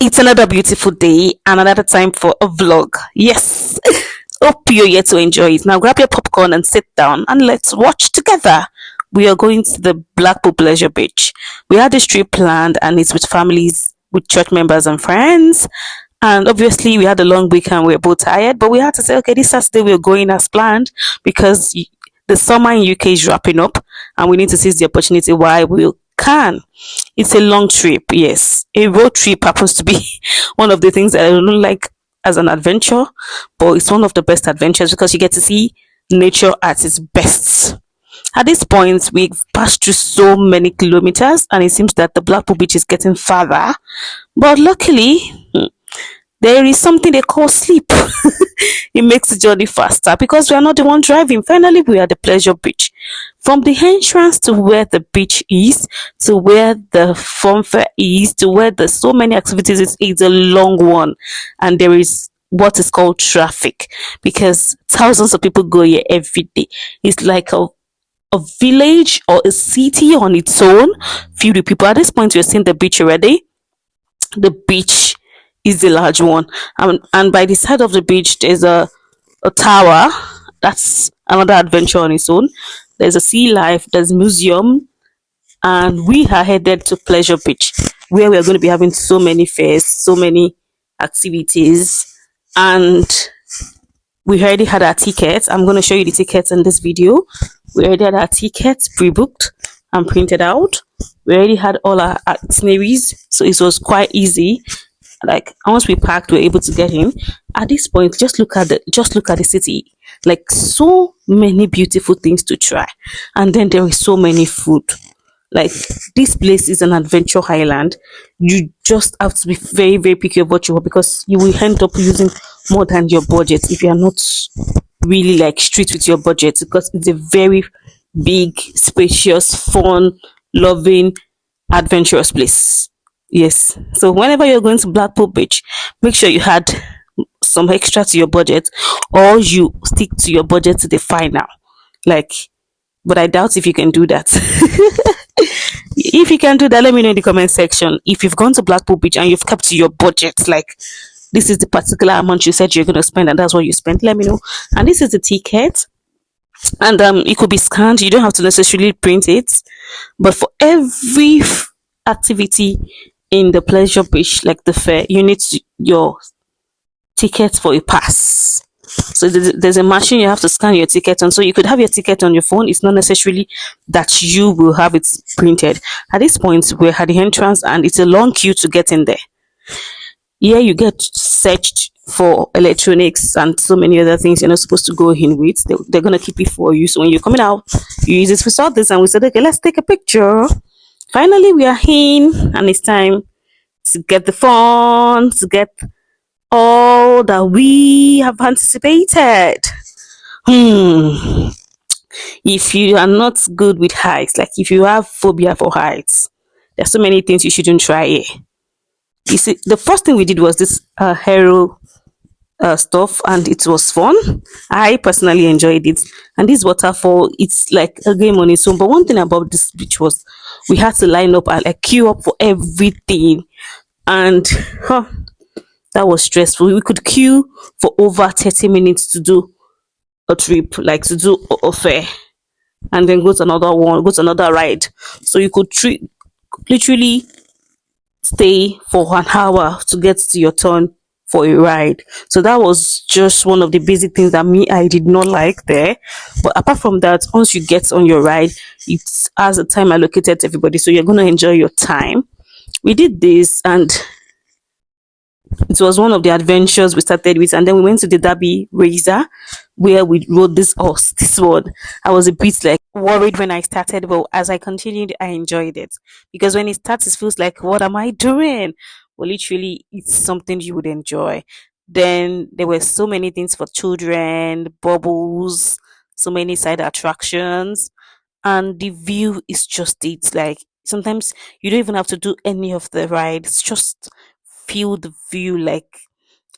It's another beautiful day and another time for a vlog. Yes. Hope you're here to enjoy it. Now grab your popcorn and sit down and let's watch together. We are going to the Blackpool Pleasure Beach. We had this trip planned and it's with families, with church members and friends. And obviously we had a long weekend. We were both tired, but we had to say, okay, this Saturday we're going as planned because the summer in UK is wrapping up and we need to seize the opportunity while we can. It's a long trip, yes. A road trip happens to be one of the things that I don't like as an adventure, but it's one of the best adventures because you get to see nature at its best. At this point, we've passed through so many kilometers, and it seems that the Blackpool Beach is getting farther. But luckily, there is something they call sleep. It makes the journey faster because we are not the one driving. Finally, we are at the Pleasure Beach. From the entrance to where the beach is, to where the fun fair is, to where there's so many activities, it's a long one. And there is what is called traffic because thousands of people go here every day. It's like a village or a city on its own, filled with people. At this point, we're seeing the beach already. The beach is a large one, and by the side of the beach there's a tower. That's another adventure on its own. There's a sea life, there's museum, and we are headed to Pleasure Beach, where we are going to be having so many fairs, so many activities, and we already had our tickets. I'm going to show you the tickets in this video. We already had our tickets pre-booked and printed out. We already had all our itineraries, so it was quite easy. Like once we parked, we were able to get in. At this point, just look at the city. Like so many beautiful things to try, and then there is so many food. Like this place is an adventure island. You just have to be very, very picky of what you want because you will end up using more than your budget if you are not really like strict with your budget because it's a very big, spacious, fun, loving, adventurous place. Yes. So whenever you're going to Blackpool Beach, make sure you had some extra to your budget or you stick to your budget to the final. Like, but I doubt if you can do that. If you can do that, let me know in the comment section. If you've gone to Blackpool Beach and you've kept to your budget, like this is the particular amount you said you're going to spend and that's what you spent, let me know. And this is the ticket. And it could be scanned. You don't have to necessarily print it. But for every activity in the Pleasure Beach, like the fair, you need your ticket for a pass. So there's a machine you have to scan your ticket on. So you could have your ticket on your phone. It's not necessarily that you will have it printed. At this point, we're at the entrance and it's a long queue to get in there. Here you get searched for electronics and so many other things you're not supposed to go in with. They're going to keep it for you. So when you're coming out, you use it. We saw this and we said, okay, let's take a picture. Finally, we are in and it's time to get the fun, to get all that we have anticipated. If you are not good with heights, like if you have phobia for heights, there's so many things you shouldn't try here. You see, the first thing we did was this hero stuff, and it was fun. I personally enjoyed it. And this waterfall, it's like a game on its own. But one thing about this beach was we had to line up and like queue up for everything, and that was stressful. We could queue for over 30 minutes to do a trip, like to do a fair, and then go to another one, go to another ride. So you could literally stay for an hour to get to your turn for a ride. So that was just one of the basic things that me I did not like there. But apart from that, once you get on your ride, it has a time allocated to everybody, so you're gonna enjoy your time. We did this and it was one of the adventures we started with, and then we went to the Derby Razor where we rode this horse. This one, I was a bit like worried when I started, but as I continued, I enjoyed it because when it starts, it feels like, what am I doing? Well, literally, it's something you would enjoy. Then there were so many things for children, bubbles, so many side attractions, and the view is just it. Like sometimes you don't even have to do any of the rides, just feel the view, like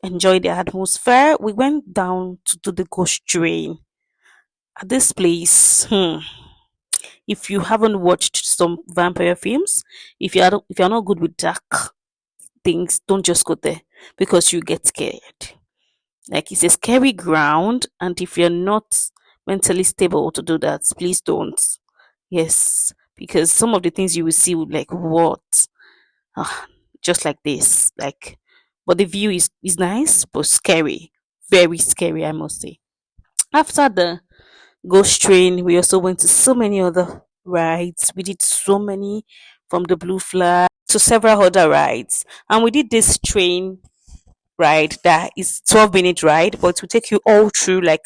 enjoy the atmosphere. We went down to do the ghost train at this place. If you haven't watched some vampire films, if you're not good with dark things, don't just go there because you get scared. Like it's a scary ground, and if you're not mentally stable to do that, please don't. Yes, because some of the things you will see would like what, ah, just like this, like. But the view is nice, but scary, very scary, I must say. After the ghost train, we also went to so many other rides. We did so many, from the Blue Flag to several other rides, and we did this train ride that is 12-minute ride, but it will take you all through, like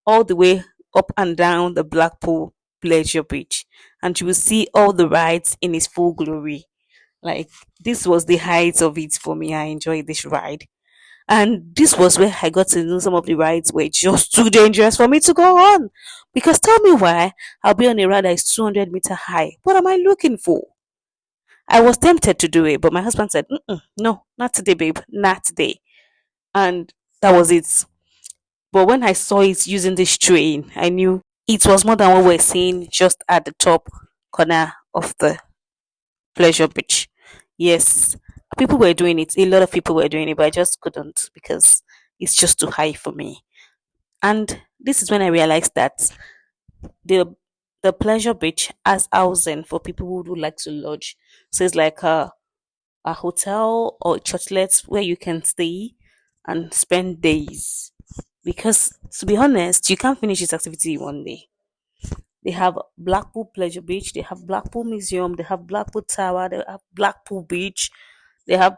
all the way up and down the Blackpool Pleasure Beach, and you will see all the rides in its full glory. Like this was the height of it for me. I enjoyed this ride. And this was where I got to know some of the rides were just too dangerous for me to go on. Because tell me why I'll be on a ride that is 200-meter high. What am I looking for? I was tempted to do it, but my husband said, "Mm-mm, no, not today, babe, not today." And that was it. But when I saw it using this train, I knew it was more than what we're seeing just at the top corner of the Pleasure Beach. Yes, people were doing it. A lot of people were doing it, but I just couldn't because it's just too high for me. And this is when I realized that the the Pleasure Beach has housing for people who would like to lodge. So it's like a hotel or churchlet where you can stay and spend days. Because to be honest, you can't finish this activity in one day. They have Blackpool Pleasure Beach, they have Blackpool Museum, they have Blackpool Tower, they have Blackpool Beach, they have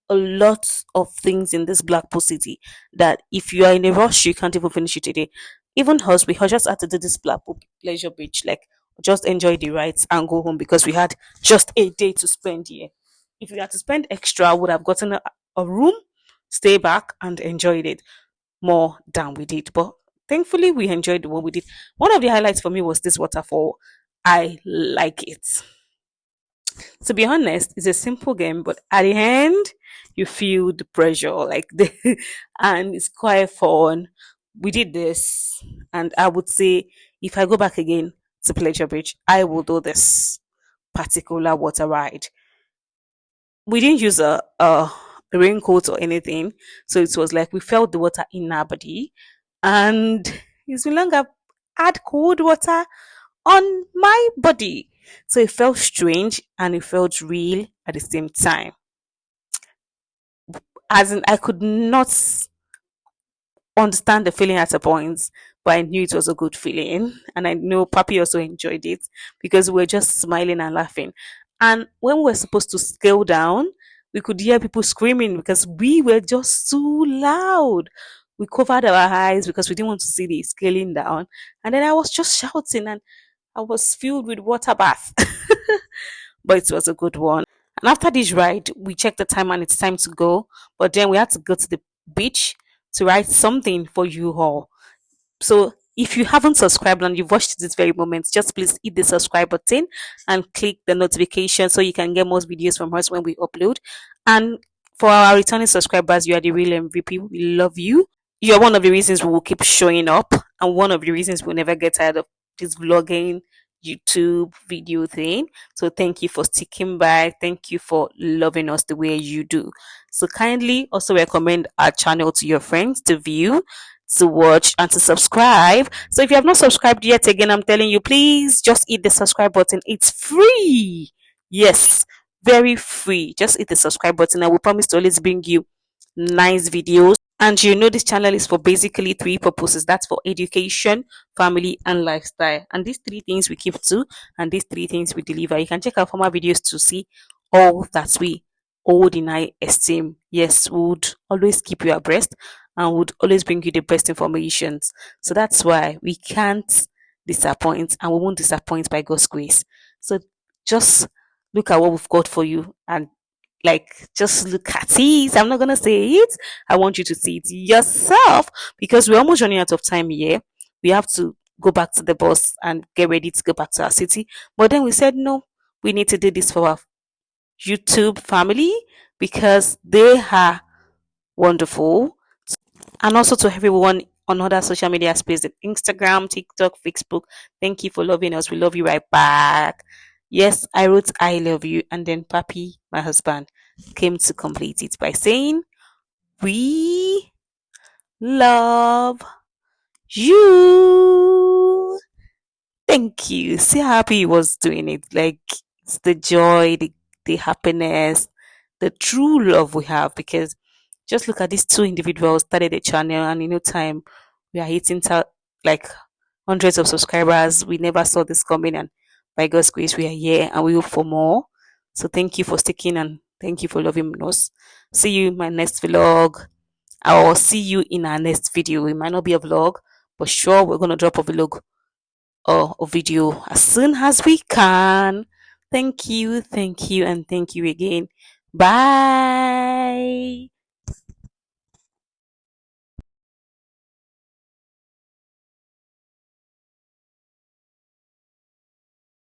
a lot of things in this Blackpool city that if you are in a rush, you can't even finish it today. Even us, we just had to do this Blackpool Pleasure Beach, like just enjoy the rides and go home because we had just a day to spend here. If we had to spend extra, I would have gotten a room, stay back, and enjoyed it more than we did. But thankfully, we enjoyed what we did. One of the highlights for me was this waterfall. I like it. To be honest, it's a simple game, but at the end, you feel the pressure, like and it's quite fun. We did this, and I would say if I go back again to Pleasure Beach, I will do this particular water ride. We didn't use a raincoat or anything, so it was like we felt the water in our body, and it's no longer had cold water on my body. So it felt strange and it felt real at the same time. As in, I could not understand the feeling at a point, but I knew it was a good feeling. And I know Papi also enjoyed it because we were just smiling and laughing. And when we were supposed to scale down, we could hear people screaming because we were just too loud. We covered our eyes because we didn't want to see the scaling down. And then I was just shouting and I was filled with water bath. But it was a good one. And after this ride, we checked the time and it's time to go. But then we had to go to the beach to write something for you all. So if you haven't subscribed and you've watched this very moment, just please hit the subscribe button and click the notification so you can get more videos from us when we upload. And for our returning subscribers, you are the real MVP. We love you. You're one of the reasons we will keep showing up, and one of the reasons we'll never get tired of this vlogging YouTube video thing. So thank you for sticking by. Thank you for loving us the way you do. So kindly also recommend our channel to your friends to view, to watch, and to subscribe. So if you have not subscribed yet, again, I'm telling you, please just hit the subscribe button. It's free. Yes, very free. Just hit the subscribe button. I will promise to always bring you nice videos. And you know, this channel is for basically three purposes. That's for education, family, and lifestyle. And these three things we keep to, and these three things we deliver. You can check our former videos to see all that we hold in high esteem. Yes, we would always keep you abreast and would always bring you the best informations. So that's why we can't disappoint, and we won't disappoint by God's grace. So just look at what we've got for you, and like just look at it. I'm not gonna say it. I want you to see it yourself because we're almost running out of time here. We have to go back to the bus and get ready to go back to our city. But then we said no, we need to do this for our YouTube family because they are wonderful. And also to everyone on other social media spaces, Instagram, TikTok, Facebook. Thank you for loving us. We love you right back. Yes, I wrote I love you, and then Papi, my husband. came to complete it by saying, "We love you." Thank you. See how happy he was doing it. Like it's the joy, the happiness, the true love we have. Because just look at these two individuals started a channel, and in no time we are hitting like hundreds of subscribers. We never saw this coming, and by God's grace, we are here, and we hope for more. So thank you for sticking, and thank you for loving us. See you in my next vlog. I will see you in our next video. It might not be a vlog, but sure, we're gonna drop a vlog or a video as soon as we can. Thank you, and thank you again. Bye.